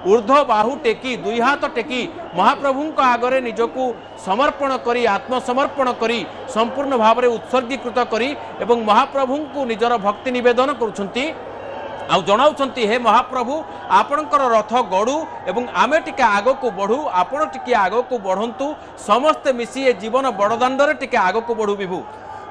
ऊर्ध्व बाहु टेकी दुई हाथ टेकी महाप्रभु आगरे निजकू समर्पण करी आत्मसमर्पण करी संपूर्ण भाव में उत्सर्गीकृत करी एवं महाप्रभु को निजर भक्ति निवेदन करुछंती आउ जनाउछंती हे महाप्रभु आपणकर रथ गड़ू एवं आमे टिके आग को बढ़ू आपण टिके आग को बढ़ंतु समस्ते मिसी ए जीवन बड़दाण्डरे टिके आग को बढ़ू विभू।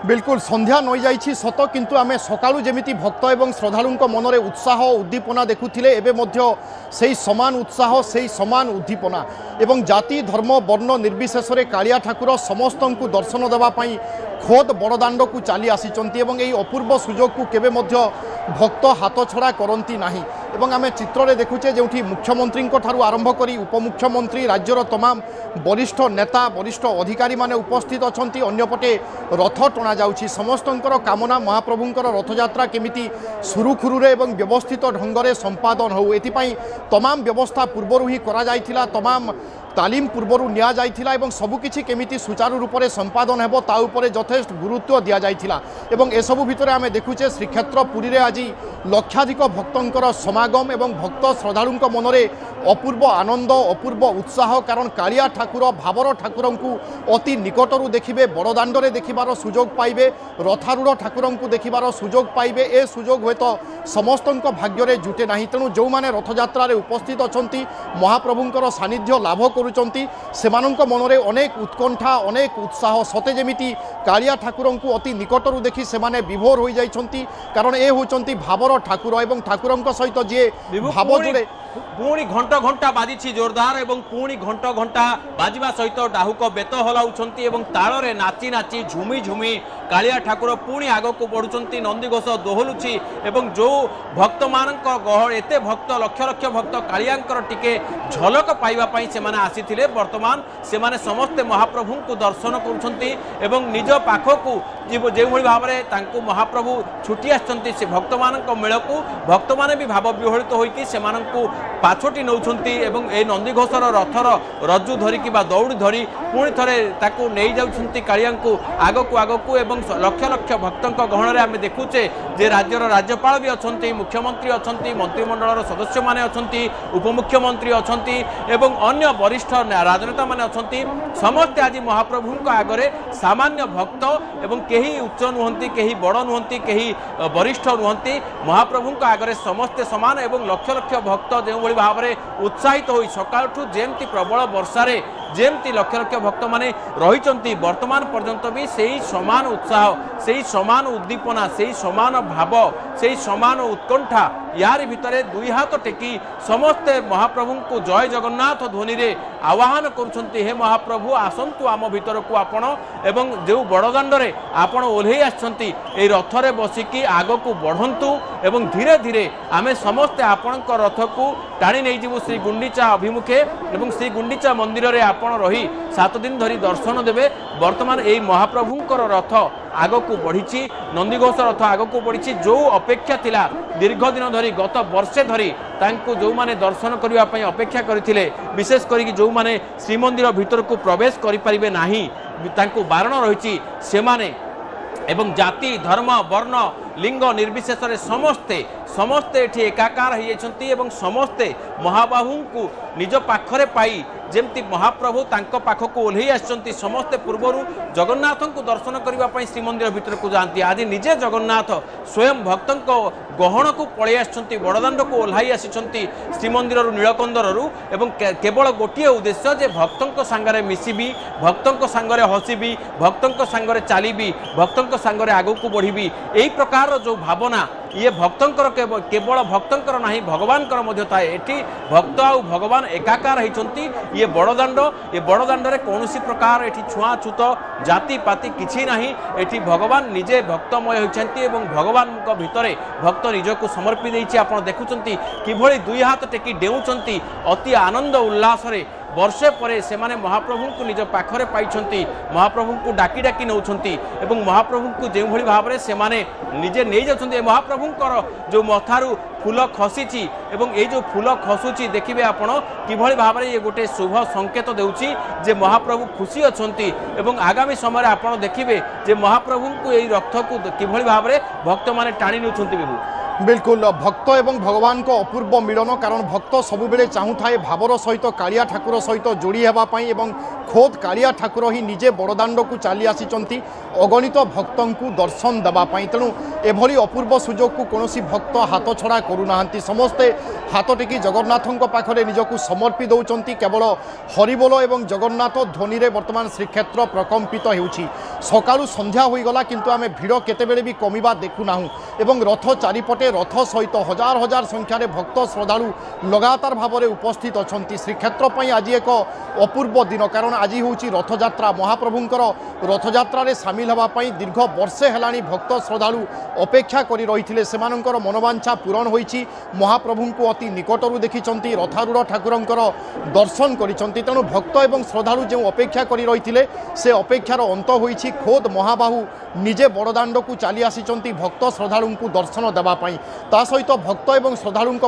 बिल्कुल संध्या नई जाइछि सत किंतु आमे सकाळु जेमिति भक्त एवं श्रद्धालुंक मनरे उत्साह उद्दीपना देखुथिले एबे मध्य सेही समान उत्साह सेही समान उद्दीपना एवं जाति धर्म वर्ण निर्विशेष रे कालिया ठाकुर समस्तंकु दर्शन देवा पई खोद बड़दाण्ड को चली आसीचंती एवं एही अपूर्व सुजोग को केबे मध्य भक्त हाथ छड़ा करती नाही एवं आमे चित्र रे देखुचे जेउठी मुख्यमंत्री ठारू आरंभ करी उपमुख्यमंत्री राज्यर तमाम वरिष्ठ नेता वरिष्ठ अधिकारी माने उपस्थित अछंती अन्यपटे रथ टणा जाउछि समस्तंकर कामना महाप्रभुंकर रथयात्रा केमिति सुरुखुरुरे एवं व्यवस्थित ढंगरे संपादन हो एथिपाई तमाम व्यवस्था पूर्वरु ही करा जाइथिला तमाम तालीम पूर्वरु निया जाइथिला एवं सबुकिछि केमिति सुचारू रूप से संपादन हेबो ता उपरे यथेष्ट गुरुत्व दिया जाइथिला एवं एसबु भितरे आमे देखुचे श्रीक्षेत्र पुरी रे आज लक्षाधिक भक्तंकर समागम एवं भक्त श्रद्धालुंक मनरे अपूर्व आनंद अपूर्व उत्साह कारण कालिया ठाकुर भावर ठाकुर को अति निकटरू देखिबे बड़दाण्डरे देखिबार सुजोग पाइबे रथारूढ़ ठाकुर को देखिबार सुजोग पाइबे ए सुजोग हुए तो समस्तंक भाग्य जुटे नाही तेणु जो माने रथयात्रा रे उपस्थित अछंती महाप्रभुंकर सानिध्य लाभ करुचंती सेमानंक मनरे अनेक उत्कंठा अनेक उत्साह सते जेमिति कालिया ठाकुर को अति निकटरू देखि सेमाने विभोर होई जाइछंती कारण ए होचंती भावर ठाकुर एवं ठाकुरंक सहित जे भाव जोड़े पुणी घंट घंटा बाजी जोरदार एवं पुणी घंट घंटा बाजिबा सहित डाहुक बेत हलाउछंती एवं ताଳରେ नाची नाची झुमी झुमी कालिया ठाकुर पुणी आग को बढ़ुचंती नंदीघोष दोहलुची एवं जो भक्त मानक गहळ एते भक्त लक्ष लक्ष भक्त कालियांकर टिके झलक पाइबा पई से माने आसीथिले वर्तमान से माने समस्त महाप्रभु को दर्शन करुछंती एवं निज पाखकू जो भाव में तांको महाप्रभु छुटी आछंती से भक्त मानक मेलकू भक्त माने भी भाव विहलित होइकी सेमानंकू पाछोटी नौछंती एवं ए नंदीघोषर रथर रज्जु धरिकी बा दौड़ी धरी पुणी थरे ताकू नहीं जाउछंती कालियांकू आगकू एवं लक्ष लक्ष भक्तंक गहण में आमे देखुचे जे राज्यर राज्यपाल भी अछंती मुख्यमंत्री अछंती मंत्रिमंडलर सदस्य माने अछंती उपमुख्यमंत्री अछंती एवं अन्य वरिष्ठ राजनेता माने अछंती समस्त आज महाप्रभुंक आगरे सामान्य भक्त एवं केही उच्च नुहंती केही बड़ नुहंती केही वरिष्ठ नुहंती महाप्रभुंक आगरे समस्ते समान एवं लक्ष लक्ष भक्त जो भाव में उत्साहित हो सकाळठू जेमती प्रबल वर्षारे जेमती लक्ष लक्ष भक्त माने रहिचंती वर्तमान पर्यंत भी सही समान उत्साह सही समान उद्दीपना सही समान भाव सही समान उत्कंठा यार भितरे दुई हाथ टेकी समस्ते महाप्रभु को जय जगन्नाथ ध्वनि रे आह्वान करुछंती हे महाप्रभु आसंतु आम भीतर को आपण एवं जो बड़दाण्डरे आपण ओल्हेई आछंती ए रथरे बसिकी आग को बढ़ंतु एवं धीरे धीरे आमे समस्ते आपणक रथ को टाणी नहीं जीवु श्री गुंडीचा अभिमुखे एवं श्री गुंडीचा मंदिर रे आपण रही 7 दिन धरी दर्शन देवे वर्तमान एई महाप्रभुंकर रथ आग को बढ़ी नंदीघोष रथ आग को बढ़ी जो अपेक्षा थिला दीर्घ दिन धरी गत वर्षे धरी तांको जो माने दर्शन करबा पई अपेक्षा करथिले विशेष करी जो माने श्रीमंदिर भीतर को प्रवेश करि परिबे नाही तांको बारण रहिछि से माने एवं जाति धर्म वर्ण लिंग निर्विशेष समस्ते समस्ते एठी एकाकार होइछंती एवं समस्ते महाबाहु को निज पाखरे पाई जेमती महाप्रभु तांको पाखको ओल्हेई आछंती समस्ते पूर्वरु जगन्नाथ को दर्शन करबा पई श्रीमंदिर भीतर को जानती आज निजे जगन्नाथ स्वयं भक्तंको गहण को पळै आछंती बड़दाण्ड को ओल्हाई आछंती श्रीमंदिर नीलकंदरु एवं केवल गोटे उद्देश्य जे भक्तंको संगरे मिसिबी भक्तंको संगरे हसिबी भक्तंको संगरे चालिबी भक्तंको संगरे आगु को बढ़िबी एई प्रकार जो भावना ये भक्तंकर केवल भक्तंकर नहीं भगवानकर मध्य थाए एठी भक्त आउ भगवान एकाकार होइछंती ये बड़दाण्ड रे कौनसी प्रकार एठी छुआछूत जाति पाति किछि नाही एठी भगवान निजे भक्तमय होइछंती एवं भगवान को भितरे भक्त निजको समर्पि देइछि आपण देखुचंती किभଳି दुई हाथ टेकी डेउचंती अति आनंद उल्लास रे वर्षे परे से माने महाप्रभु को निज पाखरे पाइछंती महाप्रभु को डाकी डाकी नौछंती एवं महाप्रभु को जो भली भाव में से माने निजे नहीं जाउछंती महाप्रभुंकर जो मथारू फूल खसीची एवं ये जो फूल खसुची देखिए आपण किभଳି भाव में ये गोटे शुभ संकेत देउची जे महाप्रभु खुशी अछंती एवं आगामी समय आपण देखिए जे महाप्रभु को यही रथ को किभଳି भाव में भक्त माने टाणी नउछंती बिबु बिल्कुल भक्त एवं भगवान को अपूर्व मिलन कारण भक्त सबुबले चाहूए भावर सहित कालिया ठाकुर सहित जोड़ी होगापी एवं खोद कालिया ठाकुर ही निजे बड़दाण्ड को चली आसी अगणित भक्त को दर्शन देवाई तेणु एभली अपूर्व सुजोग को कौन भक्त हाथ छड़ा करूना समस्ते हाथ टेकी जगन्नाथों पाखरे निजक समर्पी दौरान केवल हरिबोल एवं जगन्नाथ ध्वनि रे वर्तमान श्रीक्षेत्र प्रकम्पित होउछि सकाळु संध्या होईगला किंतु आमे भिड़ केतेबेले भी कमिबा देखुना एवं रथ चारिपटे रथ सहित हजार हजार संख्यार भक्त श्रद्धालु लगातार भाव में उपस्थित अच्छा श्रीक्षेत्र पर आज एक अपूर्व दिन कारण आज हूँ रथयात्रा महाप्रभुंकर रथयात्रा रे सामिल होगापी दीर्घ वर्षे हेलानी भक्त श्रद्धालु अपेक्षा करी रही से मनोवांछा पूरण होईछि महाप्रभु को अति निकटरू देखी रथारूढ़ ठाकुरंकर दर्शन करिसेंति तेणु भक्त एवं श्रद्धालु जो अपेक्षा करी रही से अपेक्षार अंत होईछि खोद महाबाहु निजे बड़दाण्ड को चली आसी भक्त श्रद्धालु को दर्शन देवाई ता सहित भक्त एवं श्रद्धालु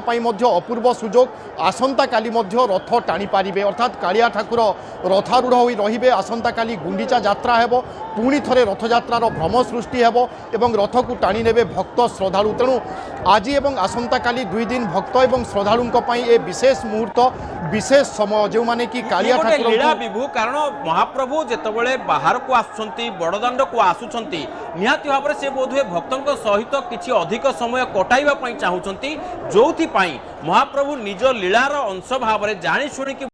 अपूर्व सुजोग आसंता काली रथ टाणी पारे अर्थात कालिया ठाकुर रथारूढ़ होई रहिबे आसंता काली गुंडीचा यात्रा हेबो पुणी थरे रथयात्रार भ्रम सृष्टि हेबो एवं रथ को टाणी नेबे भक्त श्रद्धालु तेणु आज एवं आसंता काली 2 दिन भक्त एवं श्रद्धालु ए विशेष मुहूर्त विशेष समय जो माने कि कालिया ठाकुर लीला विभू कारण महाप्रभु जेतबेले बाहर को आसुछंती बड़दाण्ड को आसुछंती निहाती भाव में से बोधुए भक्तों सहित किछि अधिक समय कटाइबा पई चाहुछंती जोथि पई महाप्रभु निज लीलार अंश भाव में जानी शुणी